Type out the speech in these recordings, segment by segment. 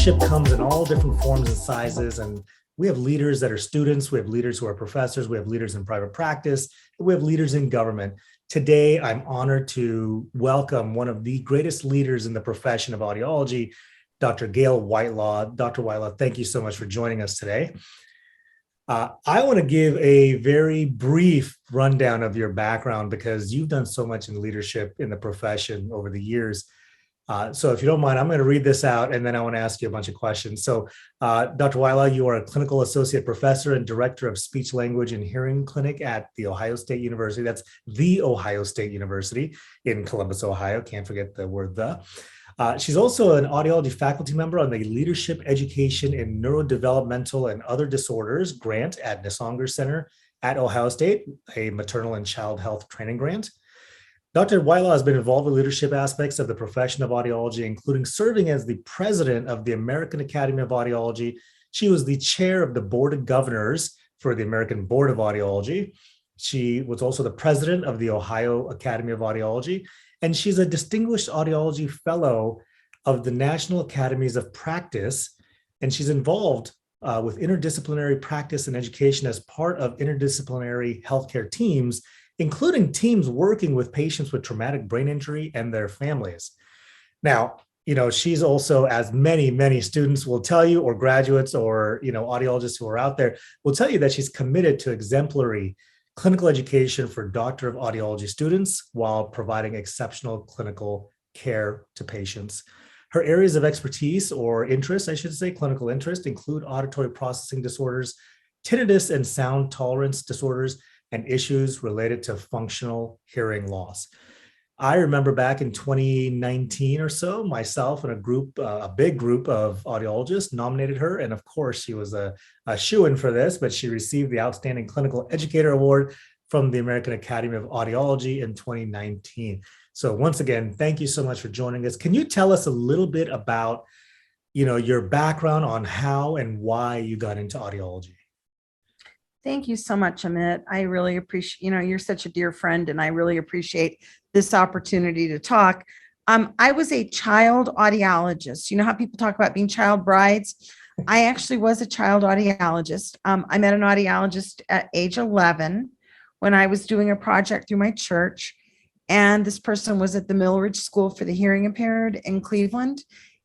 Leadership comes in all different forms and sizes, and we have leaders that are students, we have leaders who are professors, we have leaders in private practice, we have leaders in government. Today, I'm honored to welcome one of the greatest leaders in the profession of audiology, Dr. Gail Whitelaw. Dr. Whitelaw, thank you so much for joining us today. I want to give a very brief rundown of your background because you've done so much in leadership in the profession over the years. So if you don't mind, I'm going to read this out and then I want to ask you a bunch of questions. So Dr. Whitelaw, you are a clinical associate professor and director of speech, language, and hearing clinic at the Ohio State University. That's the Ohio State University in Columbus, Ohio. Can't forget the word the. She's also an audiology faculty member on the Leadership Education in Neurodevelopmental and Other Disorders grant at Nisonger Center at Ohio State, a maternal and child health training grant. Dr. Whitelaw has been involved with leadership aspects of the profession of audiology, including serving as the president of the American Academy of Audiology. She was the chair of the Board of Governors for the American Board of Audiology. She was also the president of the Ohio Academy of Audiology, and she's a Distinguished Audiology Fellow of the National Academies of Practice, and she's involved with interdisciplinary practice and education as part of interdisciplinary healthcare teams, including teams working with patients with traumatic brain injury and their families. Now, she's also, as many students will tell you, or graduates or, audiologists who are out there will tell you that she's committed to exemplary clinical education for Doctor of Audiology students while providing exceptional clinical care to patients. Her areas of expertise or interest, I should say, clinical interest, include auditory processing disorders, tinnitus and sound tolerance disorders, and issues related to functional hearing loss. I remember back in 2019 or so, myself and a big group of audiologists nominated her. And of course, she was a shoo-in for this, but she received the Outstanding Clinical Educator Award from the American Academy of Audiology in 2019. So once again, thank you so much for joining us. Can you tell us a little bit about, your background on how and why you got into audiology? Thank you so much, Amit. I really appreciate, you're such a dear friend, and I really appreciate this opportunity to talk. I was a child audiologist. You know how people talk about being child brides? I actually was a child audiologist. I met an audiologist at age 11 when I was doing a project through my church. And this person was at the Millridge School for the Hearing Impaired in Cleveland.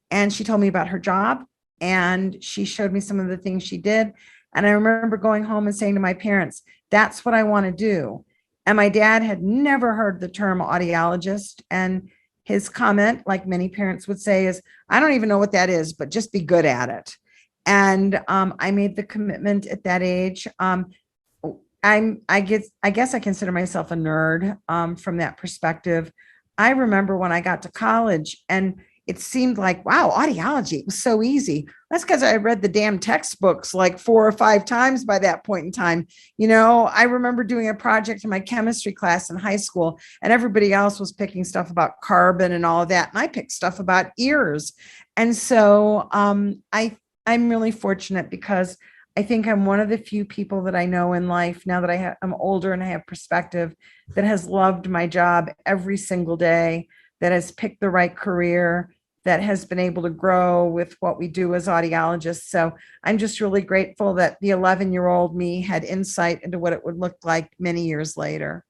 And she told me about her job, and she showed me some of the things she did. And I remember going home and saying to my parents, that's what I want to do. And my dad had never heard the term audiologist. And his comment, like many parents would say, is, I don't even know what that is, but just be good at it. And I made the commitment at that age. I guess I consider myself a nerd from that perspective. I remember when I got to college and it seemed like, wow, audiology, it was so easy. That's because I read the damn textbooks like 4 or 5 times by that point in time. I remember doing a project in my chemistry class in high school, and everybody else was picking stuff about carbon and all of that. And I picked stuff about ears. And so I'm really fortunate because I think I'm one of the few people that I know in life now that I'm older and I have perspective, that has loved my job every single day, that has picked the right career, that has been able to grow with what we do as audiologists. So I'm just really grateful that the 11-year-old me had insight into what it would look like many years later.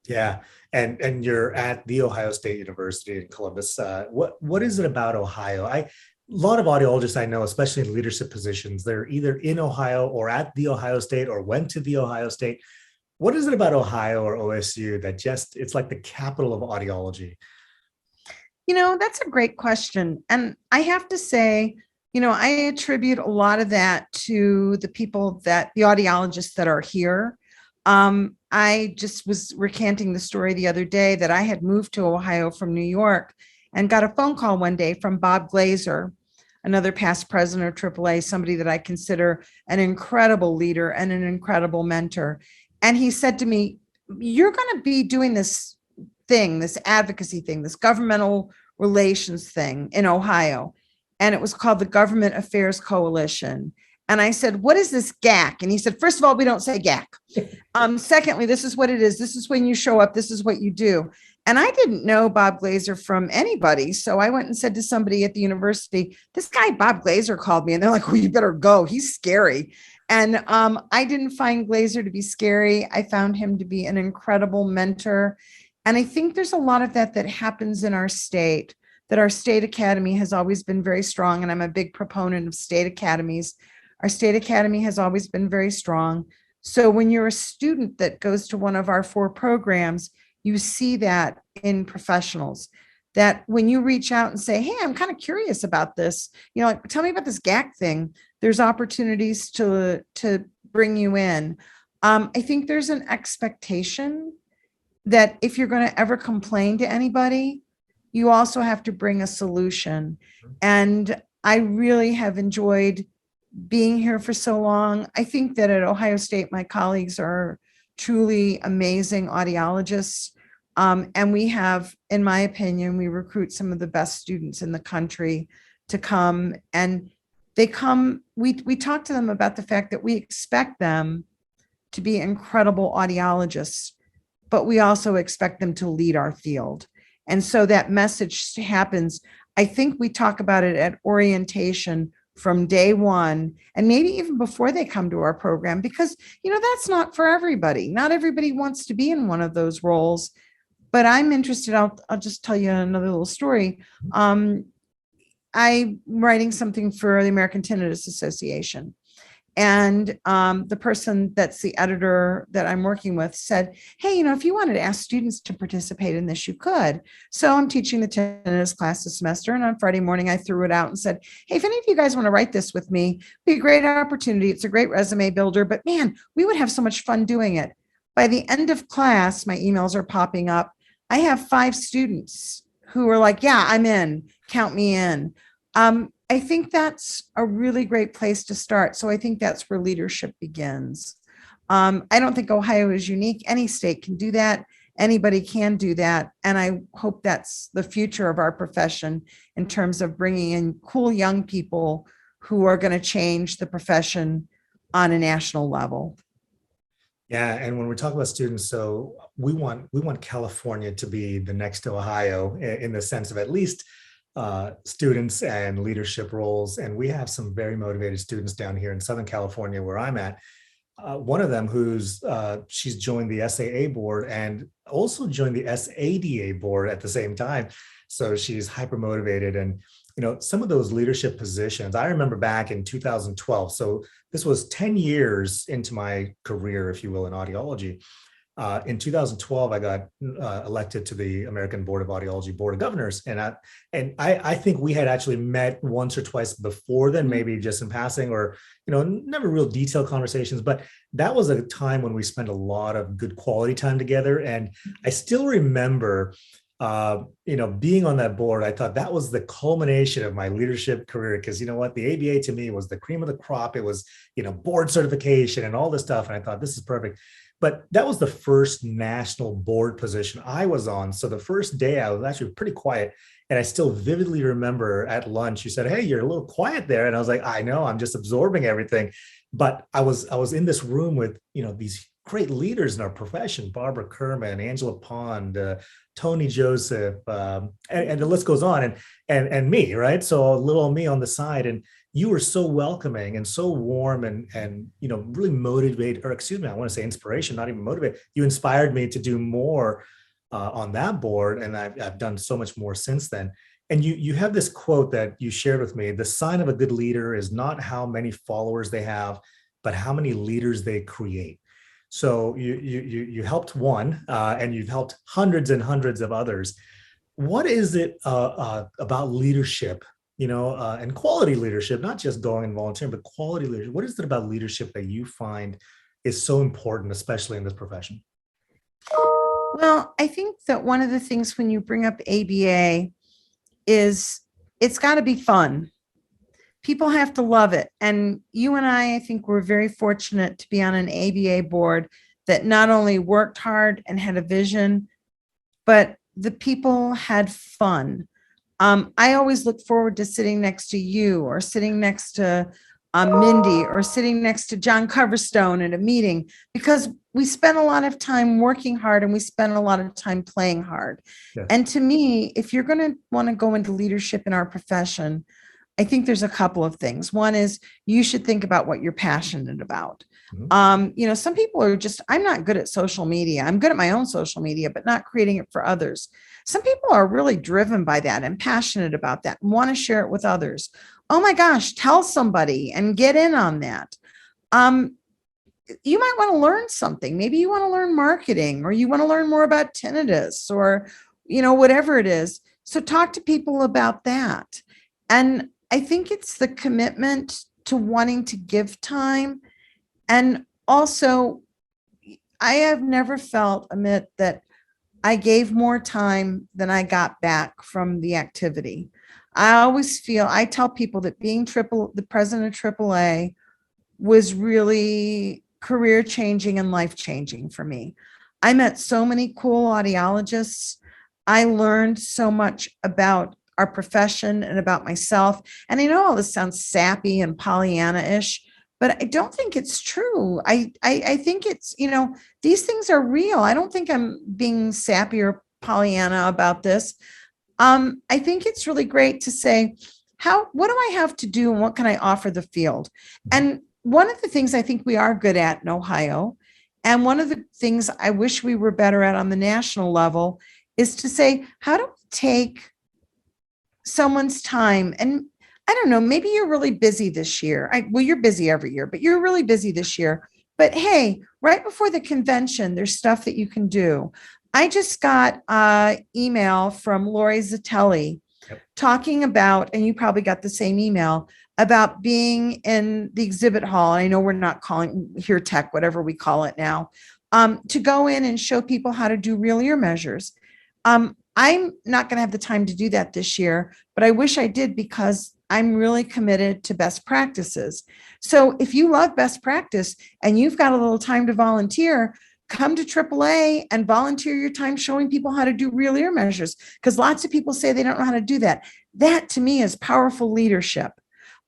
Yeah, and you're at the Ohio State University in Columbus. What is it about Ohio? A lot of audiologists I know, especially in leadership positions, they're either in Ohio or at the Ohio State or went to the Ohio State. What is it about Ohio or OSU that it's like the capital of audiology? That's a great question. And I have to say, I attribute a lot of that to the audiologists that are here. I just was recanting the story the other day that I had moved to Ohio from New York and got a phone call one day from Bob Glazer, another past president of AAA, somebody that I consider an incredible leader and an incredible mentor. And he said to me, you're going to be doing this thing, this advocacy thing, this governmental relations thing in Ohio. And it was called the Government Affairs Coalition. And I said, what is this GAC? And he said, first of all, we don't say GAC. Secondly, this is what it is. This is when you show up. This is what you do. And I didn't know Bob Glazer from anybody. So I went and said to somebody at the university, this guy, Bob Glazer, called me. And they're like, well, you better go. He's scary. And I didn't find Glazer to be scary. I found him to be an incredible mentor. And I think there's a lot of that happens in our state, that our state academy has always been very strong. And I'm a big proponent of state academies. Our state academy has always been very strong. So when you're a student that goes to one of our 4 programs, you see that in professionals, that when you reach out and say, hey, I'm kind of curious about this, like, tell me about this GAC thing, there's opportunities to bring you in. I think there's an expectation that if you're going to ever complain to anybody, you also have to bring a solution. And I really have enjoyed being here for so long. I think that at Ohio State, my colleagues are truly amazing audiologists. And we have, in my opinion, we recruit some of the best students in the country to come, and they come, we talk to them about the fact that we expect them to be incredible audiologists, but we also expect them to lead our field. And so that message happens. I think we talk about it at orientation from day one, and maybe even before they come to our program, because, that's not for everybody. Not everybody wants to be in one of those roles, but I'm interested. I'll just tell you another little story. I'm writing something for the American Tinnitus Association. And the person that's the editor that I'm working with said, hey, if you wanted to ask students to participate in this, you could. So I'm teaching the tinnitus class this semester. And on Friday morning, I threw it out and said, hey, if any of you guys want to write this with me, it'd be a great opportunity. It's a great resume builder, but man, we would have so much fun doing it. By the end of class, my emails are popping up. I have 5 students who are like, yeah, I'm in, count me in. I think that's a really great place to start. So I think that's where leadership begins. I don't think Ohio is unique. Any state can do that. Anybody can do that. And I hope that's the future of our profession in terms of bringing in cool young people who are going to change the profession on a national level. Yeah, and when we're talking about students, so we want California to be the next Ohio in the sense of at least students and leadership roles. And we have some very motivated students down here in Southern California where I'm at. One of them she's joined the SAA board and also joined the SADA board at the same time. So she's hyper motivated. And, some of those leadership positions, I remember back in 2012. So this was 10 years into my career, if you will, in audiology. In 2012, I got elected to the American Board of Audiology Board of Governors. And I think we had actually met once or twice before then, maybe just in passing or, never real detailed conversations. But that was a time when we spent a lot of good quality time together. And I still remember, being on that board. I thought that was the culmination of my leadership career, because you know what, the ABA to me was the cream of the crop. It was, board certification and all this stuff. And I thought this is perfect. But that was the first national board position I was on. So the first day I was actually pretty quiet. And I still vividly remember at lunch, you said, hey, you're a little quiet there. And I was like, I know, I'm just absorbing everything. But I was in this room with, these great leaders in our profession, Barbara Kerman, Angela Pond, Tony Joseph, and the list goes on, and me, right? So a little me on the side. And you were so welcoming and so warm and really motivated, or excuse me, I want to say inspiration, not even motivate. You inspired me to do more on that board. And I've done so much more since then. And you have this quote that you shared with me: the sign of a good leader is not how many followers they have, but how many leaders they create. So you helped one, and you've helped hundreds and hundreds of others. What is it about leadership, and quality leadership, not just going and volunteering, but quality leadership? What is it about leadership that you find is so important, especially in this profession? Well, I think that one of the things when you bring up ABA is it's got to be fun. People have to love it. And you and I think we're very fortunate to be on an ABA board that not only worked hard and had a vision, but the people had fun. I always look forward to sitting next to you or sitting next to Mindy or sitting next to John Coverstone at a meeting, because we spend a lot of time working hard and we spend a lot of time playing hard. Yes. And to me, if you're going to want to go into leadership in our profession, I think there's a couple of things. One is you should think about what you're passionate about. Some people are just, I'm not good at social media. I'm good at my own social media, but not creating it for others. Some people are really driven by that and passionate about that and want to share it with others. Oh my gosh, tell somebody and get in on that. You might want to learn something. Maybe you want to learn marketing, or you want to learn more about tinnitus, or, whatever it is. So talk to people about that. And I think it's the commitment to wanting to give time. And also, I have never felt, Amit, that I gave more time than I got back from the activity. I tell people that being the president of AAA was really career changing and life changing for me. I met so many cool audiologists. I learned so much about our profession and about myself. And I know all this sounds sappy and Pollyanna-ish, but I don't think it's true. I think it's, these things are real. I don't think I'm being sappy or Pollyanna about this. I think it's really great to say, what do I have to do and what can I offer the field? And one of the things I think we are good at in Ohio, and one of the things I wish we were better at on the national level, is to say, how do we take someone's time? And I don't know, maybe you're really busy this year. You're busy every year, but you're really busy this year. But hey, right before the convention, there's stuff that you can do. I just got an email from Lori Zatelli talking about, and you probably got the same email, about being in the exhibit hall. I know we're not calling here tech, whatever we call it now, to go in and show people how to do real ear measures. I'm not going to have the time to do that this year, but I wish I did, because I'm really committed to best practices. So if you love best practice and you've got a little time to volunteer, come to AAA and volunteer your time showing people how to do real ear measures, because lots of people say they don't know how to do that. That to me is powerful leadership.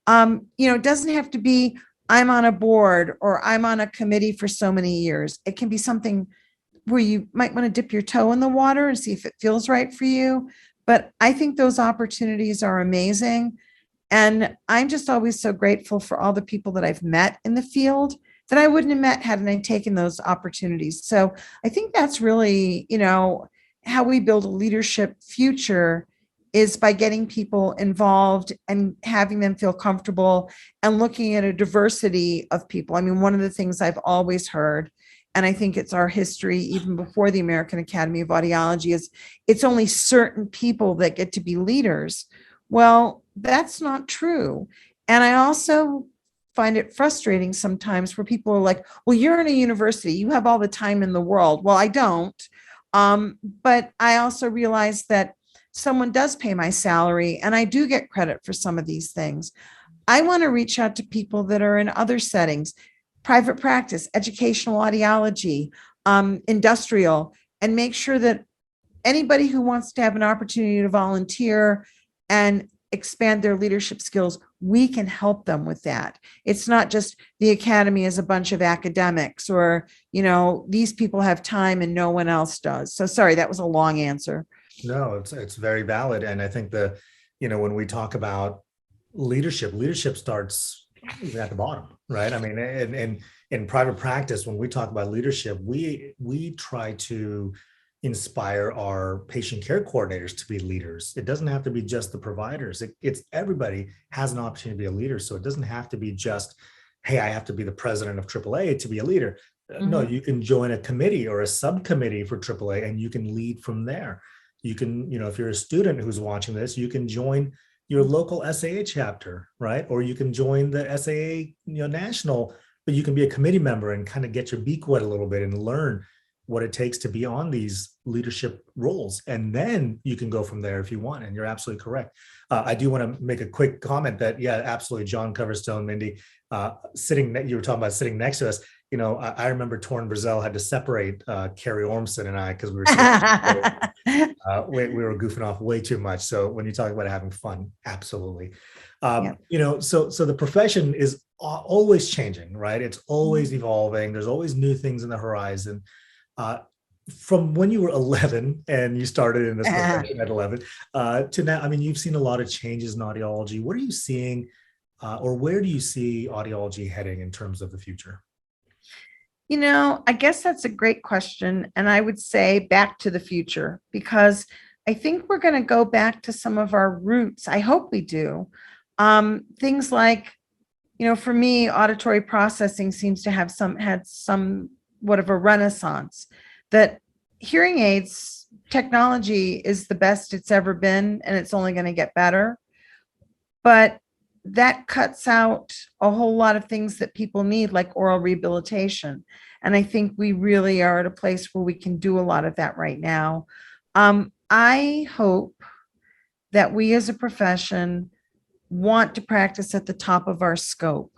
It doesn't have to be, I'm on a board or I'm on a committee for so many years. It can be something where you might want to dip your toe in the water and see if it feels right for you. But I think those opportunities are amazing. And I'm just always so grateful for all the people that I've met in the field that I wouldn't have met hadn't I taken those opportunities. So I think that's really, how we build a leadership future, is by getting people involved and having them feel comfortable and looking at a diversity of people. I mean, one of the things I've always heard, and I think it's our history even before the American Academy of Audiology, is it's only certain people that get to be leaders. Well, that's not true. And I also find it frustrating sometimes where people are like, well, you're in a university, you have all the time in the world. Well, I don't. But I also realize that someone does pay my salary and I do get credit for some of these things. I want to reach out to people that are in other settings, private practice, educational audiology, industrial, and make sure that anybody who wants to have an opportunity to volunteer and expand their leadership skills, we can help them with that. It's not just the academy is a bunch of academics, or, these people have time and no one else does. So sorry, that was a long answer. No, it's very valid. And I think when we talk about leadership starts at the bottom, right? I mean, in private practice, when we talk about leadership, we try to inspire our patient care coordinators to be leaders. It doesn't have to be just the providers. It's everybody has an opportunity to be a leader. So it doesn't have to be just, hey, I have to be the president of AAA to be a leader. Mm-hmm. No, you can join a committee or a subcommittee for AAA and you can lead from there. You can, if you're a student who's watching this, you can join your local SAA chapter, right? Or you can join the SAA, national, but you can be a committee member and kind of get your beak wet a little bit and learn what it takes to be on these leadership roles. And then you can go from there if you want. And you're absolutely correct. I do want to make a quick comment that, yeah, absolutely. John Coverstone, Mindy, you were talking about sitting next to us. I remember Torn Brazil had to separate Carrie Ormson and I because we were so we were goofing off way too much. So when you talk about having fun, absolutely. Yeah. So the profession is always changing, right? It's always evolving. There's always new things in the horizon. From when you were 11 and you started in this profession at 11 to now, I mean, you've seen a lot of changes in audiology. What are you seeing, or where do you see audiology heading in terms of the future? I guess that's a great question. And I would say back to the future, because I think we're going to go back to some of our roots. I hope we do. Things like, for me, auditory processing seems to have had somewhat of a renaissance, that hearing aids technology is the best it's ever been, and it's only going to get better. But that cuts out a whole lot of things that people need, like oral rehabilitation. And I think we really are at a place where we can do a lot of that right now. I hope that we as a profession want to practice at the top of our scope.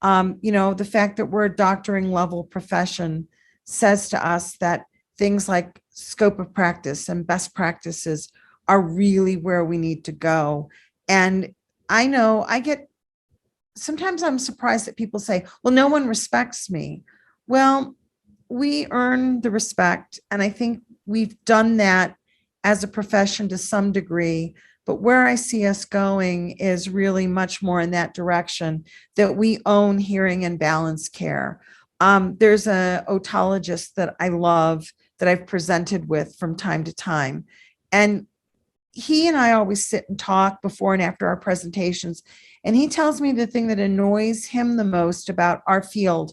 The fact that we're a doctoring level profession says to us that things like scope of practice and best practices are really where we need to go. And I know sometimes I'm surprised that people say, well, no one respects me. Well, we earn the respect. And I think we've done that as a profession to some degree. But where I see us going is really much more in that direction, that we own hearing and balance care. There's an otologist that I love that I've presented with from time to time. And he and I always sit and talk before and after our presentations. And he tells me the thing that annoys him the most about our field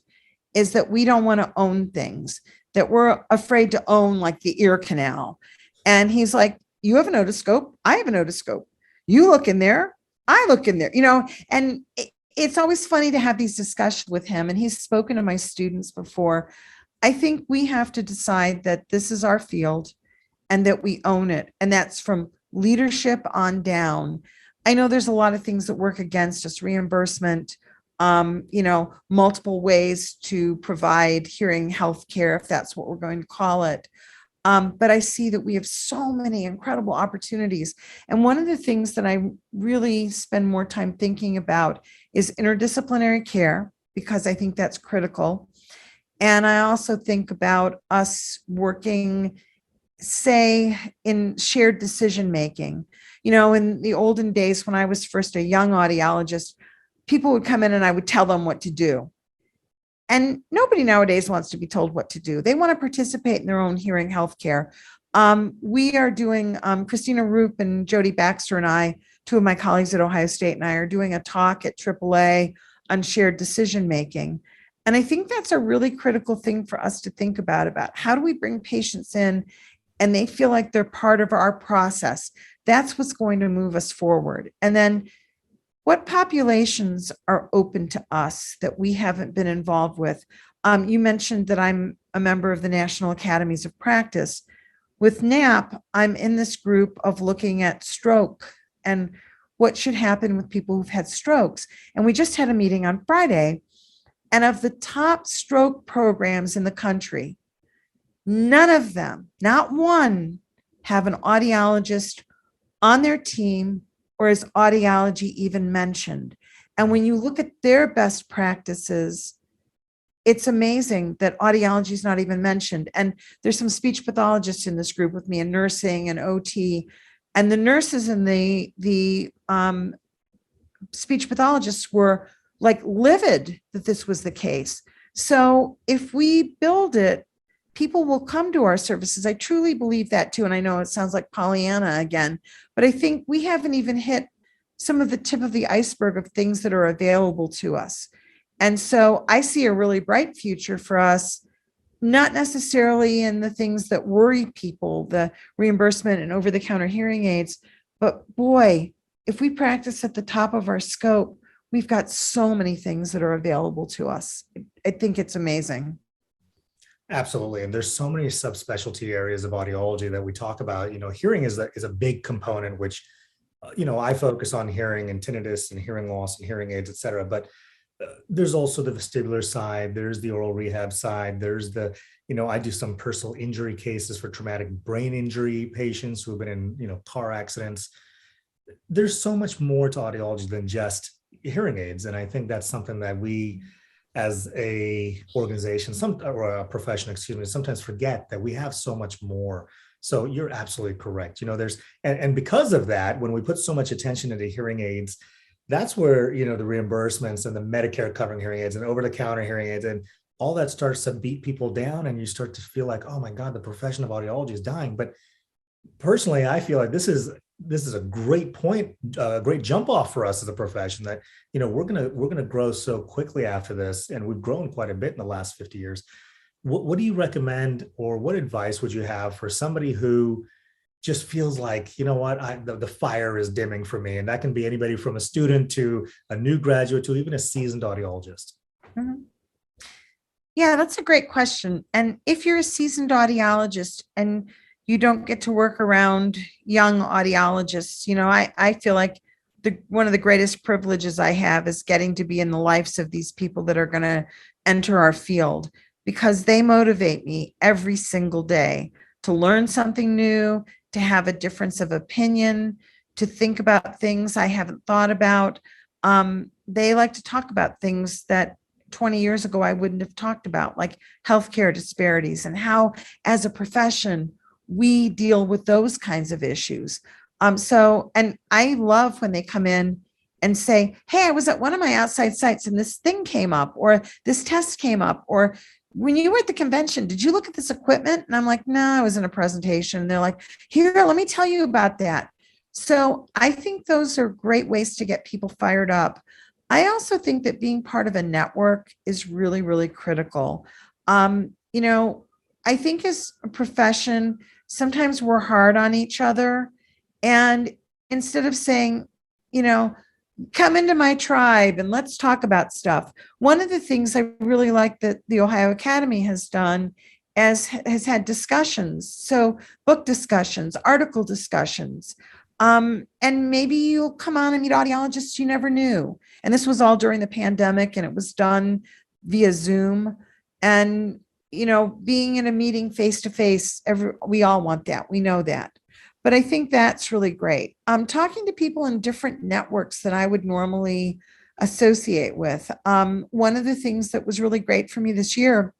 is that we don't want to own things, that we're afraid to own like the ear canal. And he's like, you have an otoscope, I have an otoscope. You look in there, I look in there, and it's always funny to have these discussions with him. And he's spoken to my students before. I think we have to decide that this is our field and that we own it. And that's from leadership on down. I know there's a lot of things that work against us, reimbursement, multiple ways to provide hearing health care, if that's what we're going to call it. But I see that we have so many incredible opportunities. And one of the things that I really spend more time thinking about is interdisciplinary care, because I think that's critical. And I also think about us working, say, in shared decision-making. In the olden days, when I was first a young audiologist, people would come in and I would tell them what to do. And nobody nowadays wants to be told what to do. They want to participate in their own hearing healthcare. We are doing, Christina Roop and Jody Baxter and I, two of my colleagues at Ohio State, and I are doing a talk at AAA on shared decision-making. And I think that's a really critical thing for us to think about how do we bring patients in and they feel like they're part of our process. That's what's going to move us forward. And then what populations are open to us that we haven't been involved with? You mentioned that I'm a member of the National Academies of Practice. With NAP, I'm in this group of looking at stroke and what should happen with people who've had strokes. And we just had a meeting on Friday. And of the top stroke programs in the country, none of them, not one, have an audiologist on their team, or is audiology even mentioned? And when you look at their best practices, it's amazing that audiology is not even mentioned. And there's some speech pathologists in this group with me, and nursing and OT. And the nurses and the speech pathologists were like livid that this was the case. So if we build it, people will come to our services. I truly believe that too. And I know it sounds like Pollyanna again, but I think we haven't even hit some of the tip of the iceberg of things that are available to us. And so I see a really bright future for us, not necessarily in the things that worry people, the reimbursement and over-the-counter hearing aids, but boy, if we practice at the top of our scope, we've got so many things that are available to us. I think it's amazing. Absolutely. And there's so many subspecialty areas of audiology that we talk about. Hearing is a big component, which, I focus on hearing and tinnitus and hearing loss and hearing aids, et cetera. But there's also the vestibular side, there's the oral rehab side, there's the, I do some personal injury cases for traumatic brain injury patients who have been in, car accidents. There's so much more to audiology than just hearing aids. And I think that's something that we as a organization, or a profession, sometimes forget that we have so much more. So you're absolutely correct. And because of that, when we put so much attention into hearing aids, that's where, the reimbursements and the Medicare covering hearing aids and over-the-counter hearing aids and all that starts to beat people down. And you start to feel like, oh my God, the profession of audiology is dying. But personally, I feel like this is a great point, a great jump off for us as a profession that, we're gonna grow so quickly after this. And we've grown quite a bit in the last 50 years. What do you recommend, or what advice would you have for somebody who just feels like, the fire is dimming for me? And that can be anybody from a student to a new graduate to even a seasoned audiologist. Mm-hmm. Yeah, that's a great question. And if you're a seasoned audiologist and you don't get to work around young audiologists, I feel like one of the greatest privileges I have is getting to be in the lives of these people that are going to enter our field, because they motivate me every single day to learn something new, to have a difference of opinion, to think about things I haven't thought about. They like to talk about things that 20 years ago I wouldn't have talked about, like healthcare disparities and how, as a profession, we deal with those kinds of issues. And I love when they come in and say, hey, I was at one of my outside sites and this thing came up, or this test came up, or when you were at the convention, did you look at this equipment? And I'm like, no, I was in a presentation. And they're like, here, let me tell you about that. So I think those are great ways to get people fired up. I also think that being part of a network is really, really critical. I think as a profession, sometimes we're hard on each other. And instead of saying, come into my tribe and let's talk about stuff. One of the things I really like that the Ohio Academy has done has had discussions. So book discussions, article discussions. And maybe you'll come on and meet audiologists you never knew. And this was all during the pandemic, and it was done via Zoom. And, being in a meeting face to face, we all want that. We know that. But I think that's really great. Talking to people in different networks that I would normally associate with. One of the things that was really great for me this year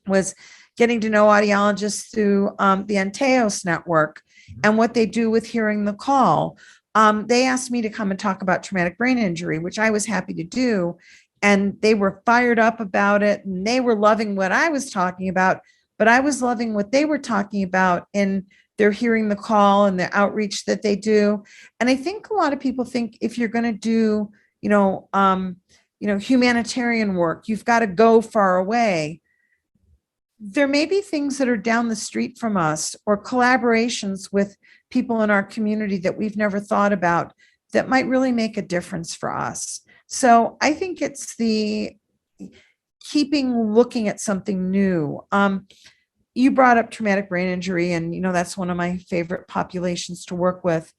was getting to know audiologists through the Anteos network and what they do with hearing the call. They asked me to come and talk about traumatic brain injury, which I was happy to do. And they were fired up about it, and they were loving what I was talking about, but I was loving what they were talking about in their hearing the call and the outreach that they do. And I think a lot of people think if you're going to do, humanitarian work, you've got to go far away. There may be things that are down the street from us, or collaborations with people in our community that we've never thought about that might really make a difference for us. So I think it's the looking at something new. You brought up traumatic brain injury, and that's one of my favorite populations to work with.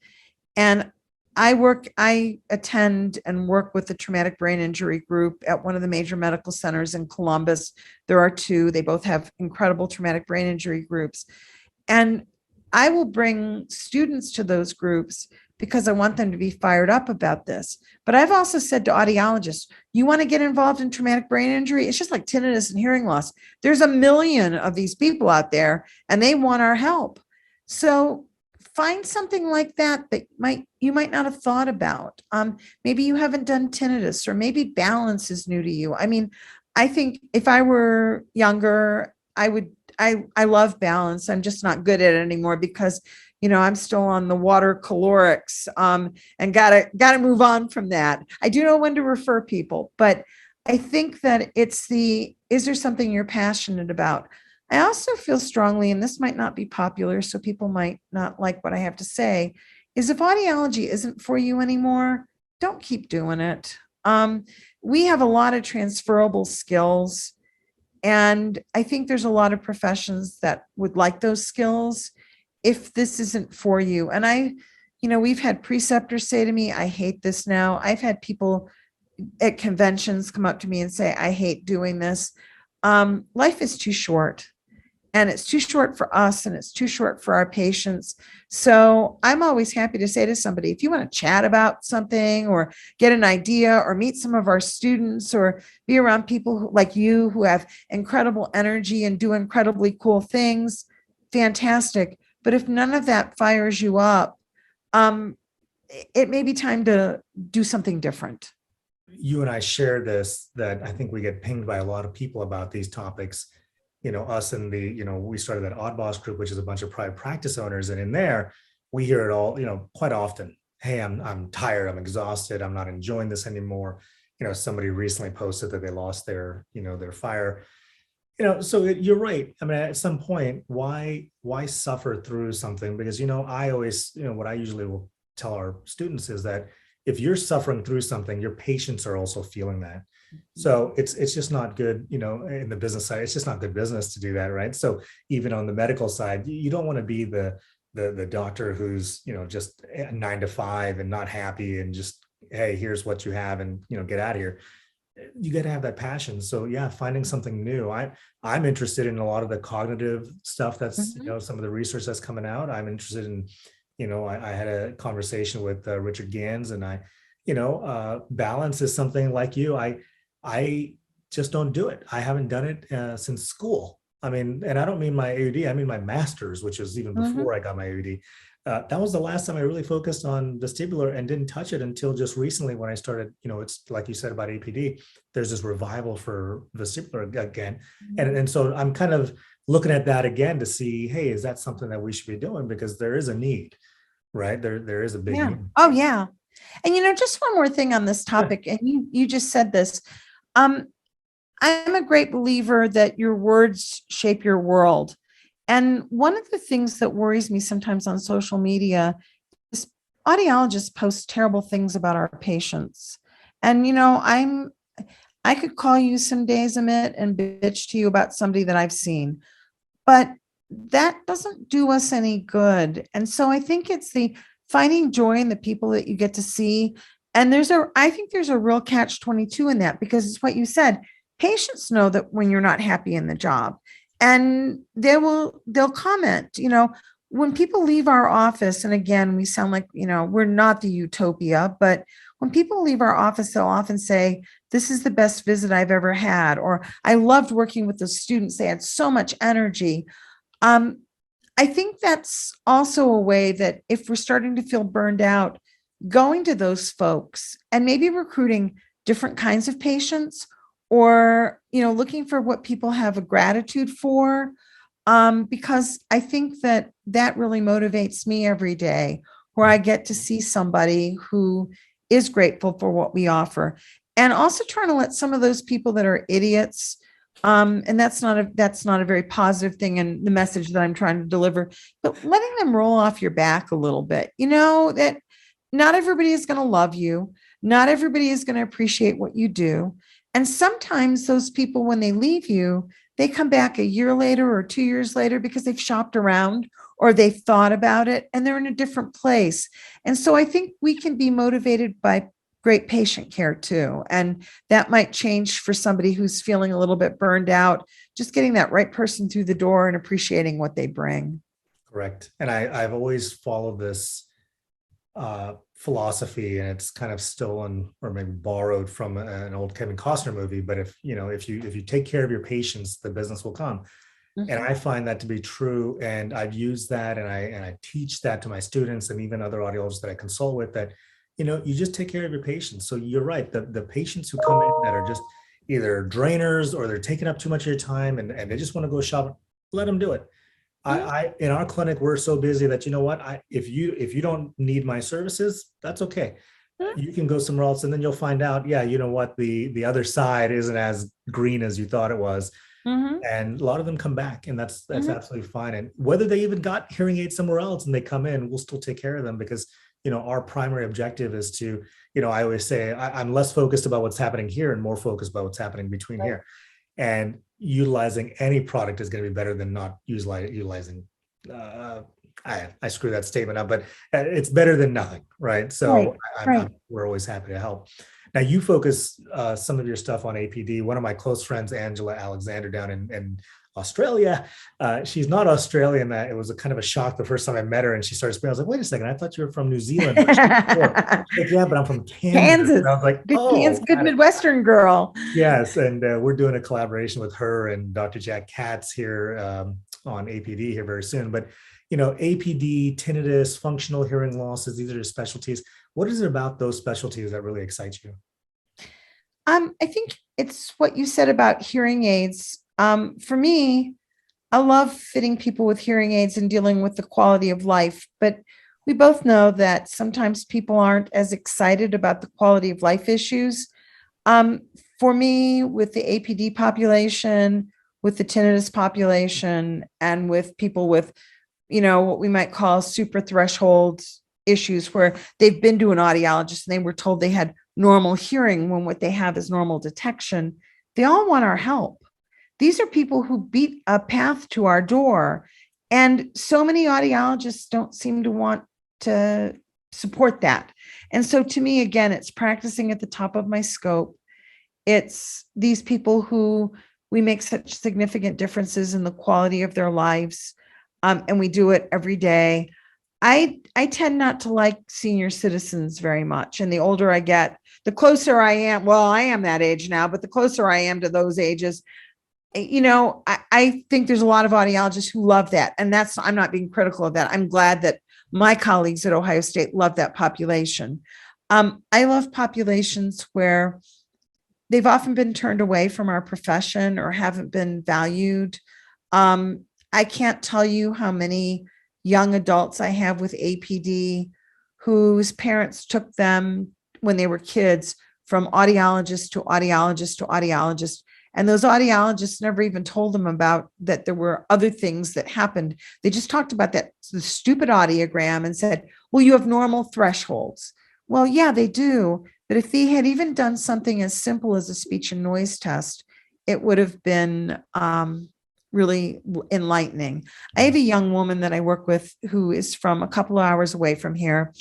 And I attend and work with the traumatic brain injury group at one of the major medical centers in Columbus. There are two. They both have incredible traumatic brain injury groups. And I will bring students to those groups because I want them to be fired up about this. But I've also said to audiologists, you want to get involved in traumatic brain injury? It's just like tinnitus and hearing loss. There's a million of these people out there, and they want our help. So find something like that you might not have thought about. Maybe you haven't done tinnitus, or maybe balance is new to you. I mean, I think if I were younger, I love balance. I'm just not good at it anymore because I'm still on the water calorics, and gotta move on from that. I do know when to refer people, but I think that is there something you're passionate about? I also feel strongly, and this might not be popular, so people might not like what I have to say, is if audiology isn't for you anymore, don't keep doing it. We have a lot of transferable skills, and I think there's a lot of professions that would like those skills. If this isn't for you, and we've had preceptors say to me, I hate this now. I've had people at conventions come up to me and say, I hate doing this. Life is too short. And it's too short for us and it's too short for our patients. So I'm always happy to say to somebody, if you want to chat about something or get an idea or meet some of our students or be around people like you who have incredible energy and do incredibly cool things, fantastic. But if none of that fires you up, it may be time to do something different. You and I share this, that I think we get pinged by a lot of people about these topics. Us and we started that Odd Boss group, which is a bunch of private practice owners. And in there, we hear it all, quite often. Hey, I'm tired. I'm exhausted. I'm not enjoying this anymore. Somebody recently posted that they lost their fire. So you're right. I mean, at some point, why suffer through something? Because, I always, what I usually will tell our students is that if you're suffering through something, your patients are also feeling that. So it's just not good, in the business side, it's just not good business to do that, right? So even on the medical side, you don't want to be the doctor who's, just 9 to 5 and not happy and just, hey, here's what you have and, get out of here. You got to have that passion. So yeah, finding something new. I'm interested in a lot of the cognitive stuff that's, some of the research that's coming out. I'm interested in, I had a conversation with Richard Gans, and balance is something like you. I just don't do it. I haven't done it since school. I mean, and I don't mean my AUD, I mean my master's, which was even before I got my AUD. That was the last time I really focused on vestibular and didn't touch it until just recently when I started, it's like you said about APD, there's this revival for vestibular again. And so I'm kind of looking at that again to see, hey, is that something that we should be doing? Because there is a need, right? There is a big need. Oh, yeah. And, just one more thing on this topic. And you just said this. I'm a great believer that your words shape your world. And one of the things that worries me sometimes on social media is audiologists post terrible things about our patients. And, I could call you some days, Amit, and bitch to you about somebody that I've seen, but that doesn't do us any good. And so I think it's the finding joy in the people that you get to see. And I think there's a real catch-22 in that, because it's what you said. Patients know that when you're not happy in the job, and they'll comment, when people leave our office, and again, we sound like, we're not the utopia, but when people leave our office, they'll often say, this is the best visit I've ever had, or I loved working with the students. They had so much energy. I think that's also a way that if we're starting to feel burned out, going to those folks and maybe recruiting different kinds of patients, or, looking for what people have a gratitude for, because I think that really motivates me every day, where I get to see somebody who is grateful for what we offer, and also trying to let some of those people that are idiots, and that's not a very positive thing in the message that I'm trying to deliver, but letting them roll off your back a little bit, that not everybody is going to love you. Not everybody is going to appreciate what you do. And sometimes those people, when they leave you, they come back a year later or 2 years later because they've shopped around or they've thought about it and they're in a different place. And so I think we can be motivated by great patient care too. And that might change for somebody who's feeling a little bit burned out, just getting that right person through the door and appreciating what they bring. Correct. And I've always followed this philosophy, and it's kind of stolen or maybe borrowed from an old Kevin Costner movie. But if you take care of your patients, the business will come. And I find that to be true. And I've used that, and I teach that to my students and even other audiologists that I consult with, that, you just take care of your patients. So you're right. The patients who come in that are just either drainers or they're taking up too much of your time and they just want to go shop, let them do it. I in our clinic, we're so busy that, if you don't need my services, that's okay. You can go somewhere else, and then you'll find out, the other side isn't as green as you thought it was. And a lot of them come back, and that's absolutely fine. And whether they even got hearing aids somewhere else and they come in, we'll still take care of them, because, our primary objective is to, I always say I'm less focused about what's happening here and more focused about what's happening between here. And utilizing any product is going to be better than not utilizing. I screw that statement up, but it's better than nothing, right? So we're always happy to help. Now you focus some of your stuff on APD. One of my close friends, Angela Alexander, down in Australia, she's not Australian. That it was a kind of a shock the first time I met her, and she started speaking. I was like, "Wait a second, I thought you were from New Zealand." She's like, yeah, but I'm from Kansas. Kansas. And I was like, Good "Oh, Kansas, good Midwestern girl. yes." And we're doing a collaboration with her and Dr. Jack Katz here on APD here very soon. But APD, tinnitus, functional hearing losses, these are your specialties. What is it about those specialties that really excites you? I think it's what you said about hearing aids. For me, I love fitting people with hearing aids and dealing with the quality of life, but we both know that sometimes people aren't as excited about the quality of life issues. For me, with the APD population, with the tinnitus population, and with people with, what we might call super threshold issues where they've been to an audiologist and they were told they had normal hearing when what they have is normal detection, they all want our help. These are people who beat a path to our door. And so many audiologists don't seem to want to support that. And so to me, again, it's practicing at the top of my scope. It's these people who we make such significant differences in the quality of their lives. And we do it every day. I tend not to like senior citizens very much. And the older I get, the closer I am. Well, I am that age now, but the closer I am to those ages, I think there's a lot of audiologists who love that. And I'm not being critical of that. I'm glad that my colleagues at Ohio State love that population. I love populations where they've often been turned away from our profession or haven't been valued. I can't tell you how many young adults I have with APD whose parents took them when they were kids from audiologist to audiologist to audiologist. And those audiologists never even told them about that there were other things that happened. They just talked about the stupid audiogram and said, well, you have normal thresholds. Well, yeah, they do. But if they had even done something as simple as a speech and noise test, it would have been really enlightening. I have a young woman that I work with who is from a couple of hours away from here.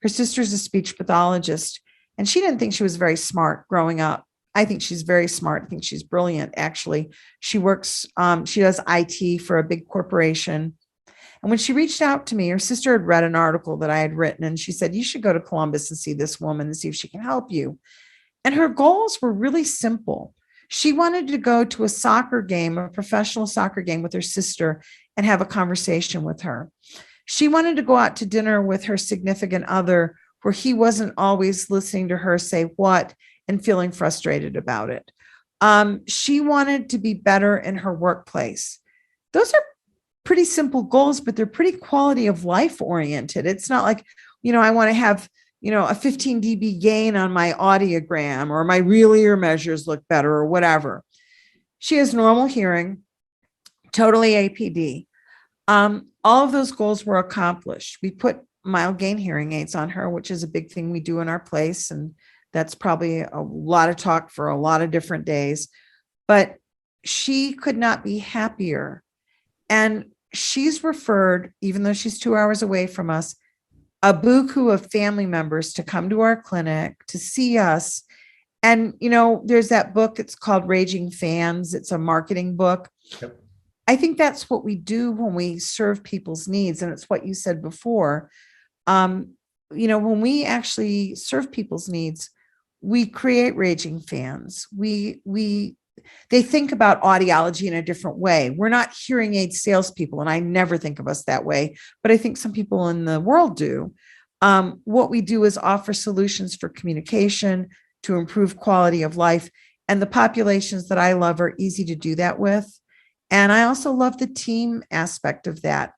Her sister's a speech pathologist, and she didn't think she was very smart growing up. I think she's very smart. I think she's brilliant, actually. She works, she does IT for a big corporation. And when she reached out to me, her sister had read an article that I had written, and she said, you should go to Columbus and see this woman and see if she can help you. And her goals were really simple. She wanted to go to a soccer game, a professional soccer game with her sister and have a conversation with her. She wanted to go out to dinner with her significant other where he wasn't always listening to her say what and feeling frustrated about it. She wanted to be better in her workplace. Those are pretty simple goals, but they're pretty quality of life oriented. It's not like, I want to have a 15 dB gain on my audiogram or my real ear measures look better or whatever. She has normal hearing, totally APD. All of those goals were accomplished. We put mild gain hearing aids on her, which is a big thing we do in our place. And that's probably a lot of talk for a lot of different days. But she could not be happier. And she's referred, even though she's 2 hours away from us, a buku of family members to come to our clinic to see us. And, there's that book, it's called Raging Fans. It's a marketing book. Yep. I think that's what we do when we serve people's needs. And it's what you said before. When we actually serve people's needs, we create raging fans. They think about audiology in a different way. We're not hearing aid salespeople, and I never think of us that way, but I think some people in the world do. What we do is offer solutions for communication to improve quality of life, and the populations that I love are easy to do that with. And I also love the team aspect of that.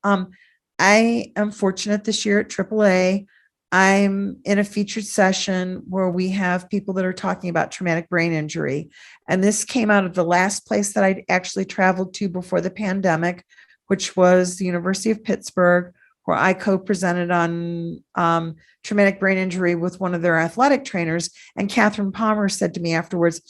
I am fortunate this year at AAA. I'm in a featured session where we have people that are talking about traumatic brain injury. And this came out of the last place that I'd actually traveled to before the pandemic, which was the University of Pittsburgh, where I co-presented on traumatic brain injury with one of their athletic trainers. And Catherine Palmer said to me afterwards,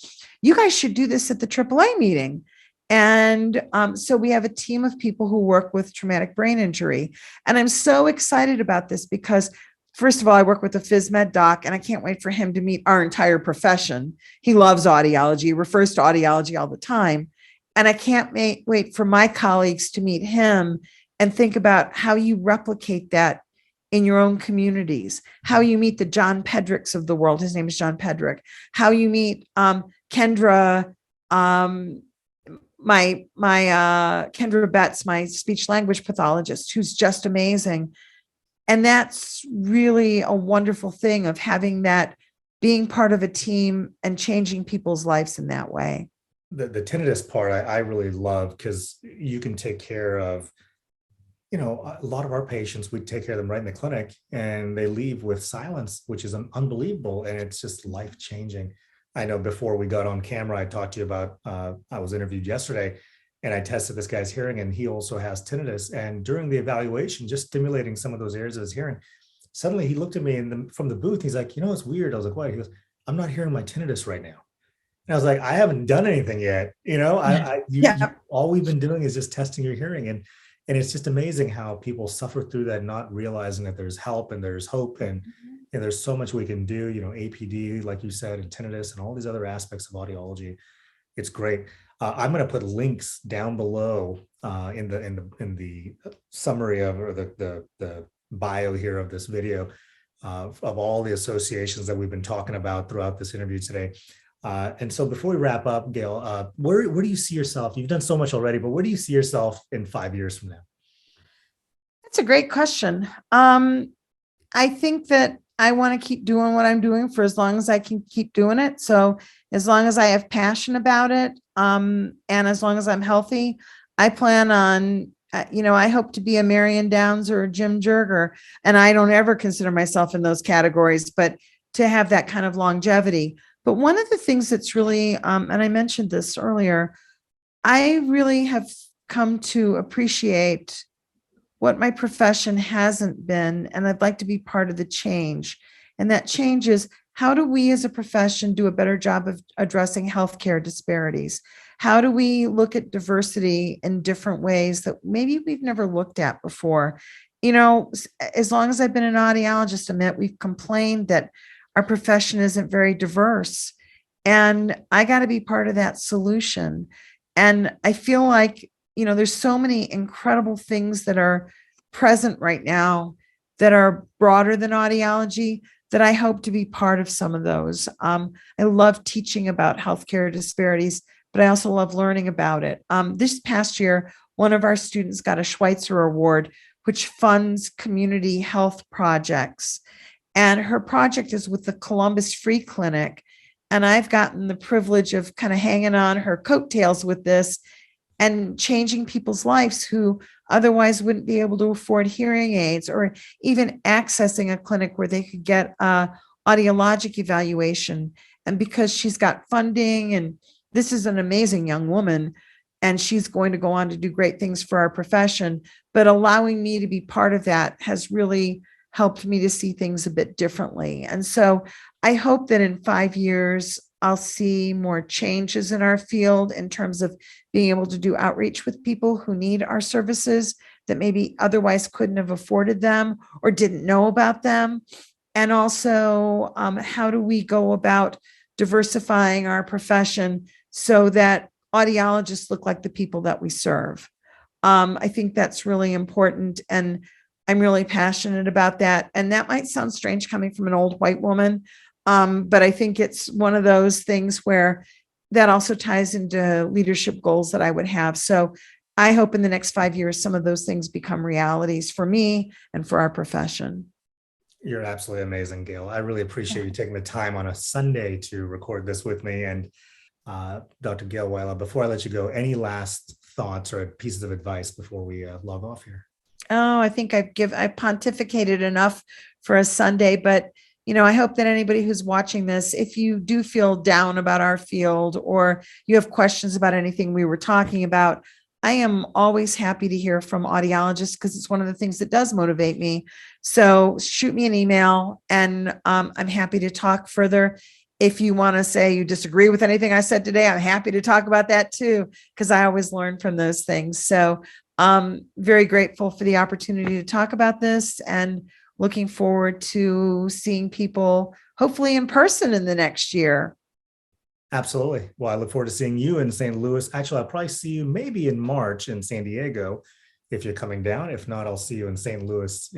you guys should do this at the AAA meeting. And so we have a team of people who work with traumatic brain injury. And I'm so excited about this because first of all, I work with a phys med doc, and I can't wait for him to meet our entire profession. He loves audiology, he refers to audiology all the time. And I can't wait for my colleagues to meet him and think about how you replicate that in your own communities, how you meet the John Pedricks of the world. His name is John Pedrick. How you meet Kendra, Kendra Betts, my speech language pathologist, who's just amazing. And that's really a wonderful thing of having that, being part of a team and changing people's lives in that way. The tinnitus part, I really love, because you can take care of, a lot of our patients, we take care of them right in the clinic and they leave with silence, which is unbelievable. And it's just life-changing. I know before we got on camera, I talked to you about, I was interviewed yesterday and I tested this guy's hearing, and he also has tinnitus. And during the evaluation, just stimulating some of those areas of his hearing, suddenly he looked at me from the booth. He's like, it's weird. I was like, what? He goes, I'm not hearing my tinnitus right now. And I was like, I haven't done anything yet. All we've been doing is just testing your hearing. And it's just amazing how people suffer through that, not realizing that there's help and there's hope, and there's so much we can do, APD, like you said, and tinnitus and all these other aspects of audiology. It's great. I'm going to put links down below in the summary of, or the bio here of this video of all the associations that we've been talking about throughout this interview today. And so before we wrap up, Gail, where do you see yourself? You've done so much already, but where do you see yourself in 5 years from now? That's a great question. I think that I want to keep doing what I'm doing for as long as I can keep doing it. So as long as I have passion about it, and as long as I'm healthy, I plan on, I hope to be a Marion Downs or a Jim Jerger, and I don't ever consider myself in those categories, but to have that kind of longevity. But one of the things that's really, and I mentioned this earlier, I really have come to appreciate what my profession hasn't been, and I'd like to be part of the change. And that change is, how do we as a profession do a better job of addressing healthcare disparities? How do we look at diversity in different ways that maybe we've never looked at before? As long as I've been an audiologist, Amit, we've complained that our profession isn't very diverse. And I got to be part of that solution. And I feel like, there's so many incredible things that are present right now that are broader than audiology, that I hope to be part of some of those. I love teaching about healthcare disparities, but I also love learning about it. This past year, one of our students got a Schweitzer Award, which funds community health projects. And her project is with the Columbus Free Clinic. And I've gotten the privilege of kind of hanging on her coattails with this and changing people's lives who otherwise wouldn't be able to afford hearing aids, or even accessing a clinic where they could get a audiologic evaluation. And because she's got funding, and this is an amazing young woman, and she's going to go on to do great things for our profession, but allowing me to be part of that has really helped me to see things a bit differently. And so I hope that in 5 years, I'll see more changes in our field in terms of being able to do outreach with people who need our services that maybe otherwise couldn't have afforded them or didn't know about them. And also, how do we go about diversifying our profession so that audiologists look like the people that we serve? I think that's really important. And I'm really passionate about that. And that might sound strange coming from an old white woman, but I think it's one of those things where that also ties into leadership goals that I would have. So I hope in the next 5 years, some of those things become realities for me and for our profession. You're absolutely amazing, Gail. I really appreciate you taking the time on a Sunday to record this with me. And Dr. Gail Whitelaw, before I let you go, any last thoughts or pieces of advice before we log off here? Oh, I think I pontificated enough for a Sunday, but I hope that anybody who's watching this, if you do feel down about our field or you have questions about anything we were talking about, I am always happy to hear from audiologists, because it's one of the things that does motivate me. So shoot me an email, and I'm happy to talk further. If you want to say you disagree with anything I said today, I'm happy to talk about that too, because I always learn from those things. So I'm very grateful for the opportunity to talk about this, and looking forward to seeing people hopefully in person in the next year. Absolutely. Well, I look forward to seeing you in St. Louis. Actually, I'll probably see you maybe in March in San Diego if you're coming down. If not, I'll see you in St. Louis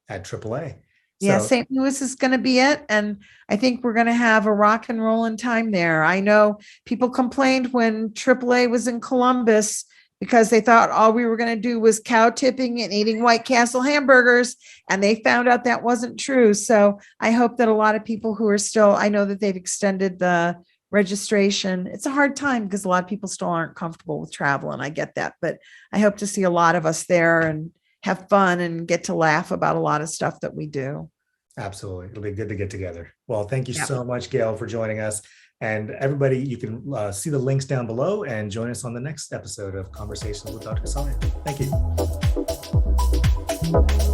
at AAA. Yeah, So St. Louis is going to be it. And I think we're going to have a rock and rollin' time there. I know people complained when AAA was in Columbus because they thought all we were going to do was cow tipping and eating White Castle hamburgers. And they found out that wasn't true. So I hope that a lot of people who are still, I know that they've extended the registration. It's a hard time because a lot of people still aren't comfortable with travel. And I get that. But I hope to see a lot of us there and have fun and get to laugh about a lot of stuff that we do. absolutely. It'll be good to get together. Well, thank you Yep. so much, Gail, for joining us. And everybody, you can see the links down below and join us on the next episode of Conversations with Dr. Gosalia. Thank you.